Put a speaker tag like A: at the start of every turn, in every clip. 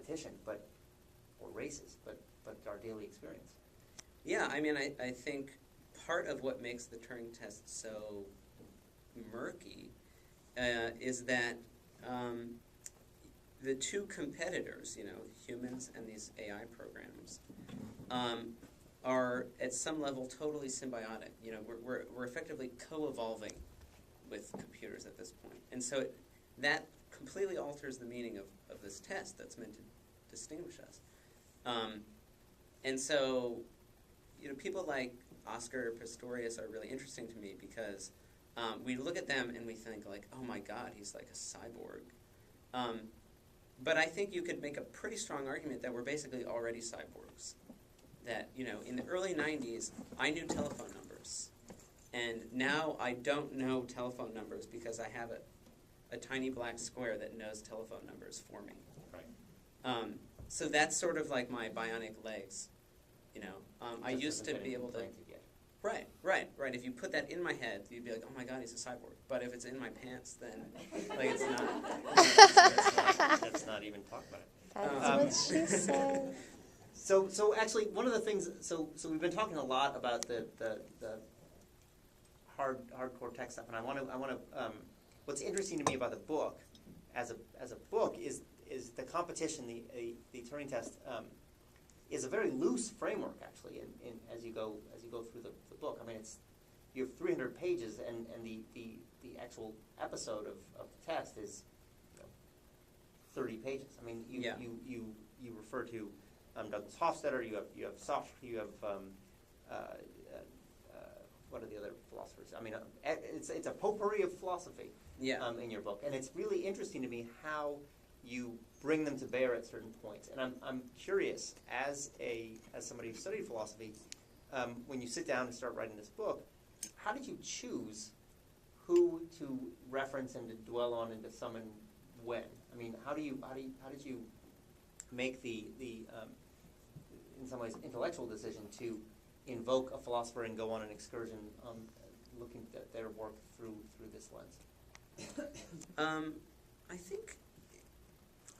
A: competition, or races, but our daily experience.
B: Yeah, I mean, I think part of what makes the Turing test so murky is that the two competitors, humans and these AI programs, are at some level totally symbiotic. We're effectively co-evolving with computers at this point. And so that completely alters the meaning of this test that's meant to distinguish us. And so, people like Oscar Pistorius are really interesting to me because we look at them and we think like, oh my God, he's like a cyborg. But I think you could make a pretty strong argument that we're basically already cyborgs. That, in the early 90s, I knew telephone numbers. And now I don't know telephone numbers because I have a tiny black square that knows telephone numbers for me.
A: Right.
B: So that's sort of like my bionic legs. I used to be able to... Right. If you put that in my head, you'd be like, oh my God, he's a cyborg. But if it's in my pants, then it's not.
A: Let's not even talk about it.
C: That's what she said.
A: So actually, one of the things, so we've been talking a lot about the hardcore tech stuff, and I want to what's interesting to me about the book, as a book, is the competition, the Turing test, is a very loose framework actually. In as you go through the book, I mean, you have 300 pages, and the actual episode of the test is 30 pages. I mean, you refer to Douglas Hofstadter, you have what are the other philosophers? I mean, it's a potpourri of philosophy in your book, and it's really interesting to me how you bring them to bear at certain points. And I'm curious, as somebody who studied philosophy, when you sit down and start writing this book, how did you choose who to reference and to dwell on and to summon when? I mean, how did you make the in some ways intellectual decision to invoke a philosopher and go on an excursion looking at their work through this lens?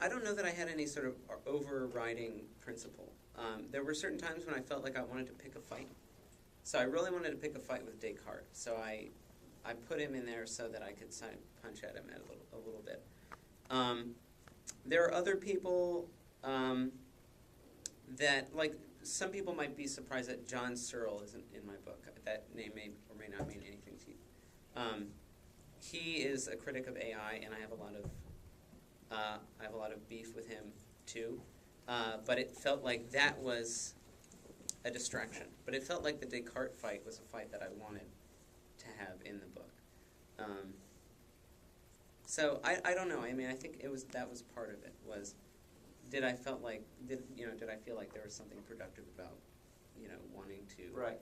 B: I don't know that I had any sort of overriding principle. There were certain times when I felt like I wanted to pick a fight. So I really wanted to pick a fight with Descartes. So I put him in there so that I could punch at him a little bit. There are other people that, like, some people might be surprised that John Searle isn't in my book. That name may or may not mean anything to you. He is a critic of AI, and I have a lot of beef with him too. But it felt like that was a distraction. But it felt like the Descartes fight was a fight that I wanted to have in the book. So I don't know. I mean, I think that was part of it. Did I feel like there was something productive about wanting to?
A: Right.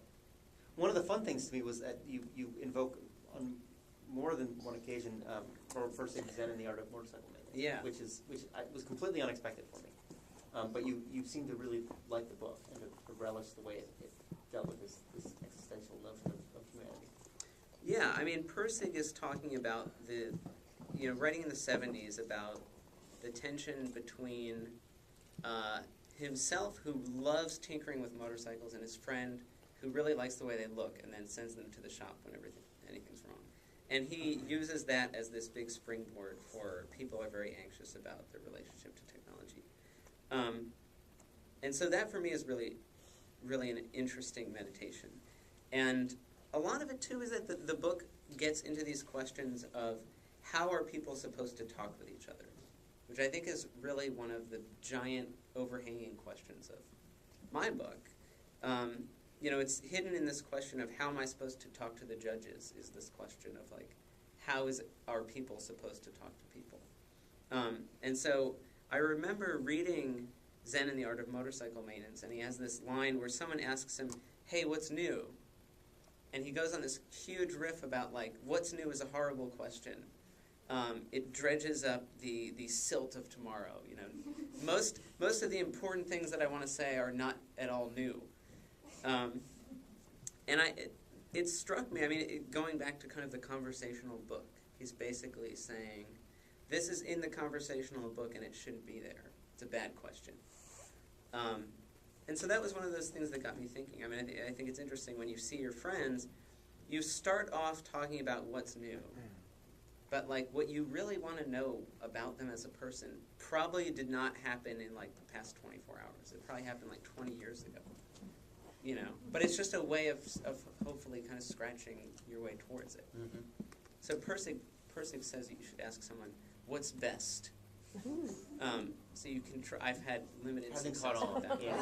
A: One of the fun things to me was that you invoke on more than one occasion, or first thing Zen and the Art of Motorcycle Making.
B: Yeah.
A: Which was completely unexpected for me. But you seem to really like the book and to relish the way it dealt with this existential notion of humanity.
B: Yeah, I mean, Pirsig is talking about writing in the 70s about the tension between himself, who loves tinkering with motorcycles, and his friend, who really likes the way they look and then sends them to the shop when anything's wrong. And he uses that as this big springboard for people who are very anxious about their relationship to technology. And so that for me is really, really an interesting meditation. And a lot of it too is that the book gets into these questions of how are people supposed to talk with each other, which I think is really one of the giant overhanging questions of my book. It's hidden in this question of how am I supposed to talk to the judges, is this question of like, how are people supposed to talk to people? And so I remember reading Zen and the Art of Motorcycle Maintenance, and he has this line where someone asks him, hey, what's new? And he goes on this huge riff about like, what's new is a horrible question. It dredges up the silt of tomorrow. Most of the important things that I want to say are not at all new. And it struck me. I mean, going back to kind of the conversational book, he's basically saying, this is in the conversational book and it shouldn't be there. It's a bad question. And so that was one of those things that got me thinking. I mean, I think it's interesting when you see your friends, you start off talking about what's new. But like what you really want to know about them as a person probably did not happen in like the past 24 hours. It probably happened like 20 years ago. You know, but it's just a way of hopefully kind of scratching your way towards it. Mm-hmm. So Persig says that you should ask someone, what's best? So you can try. I've had limited success with that. Yeah.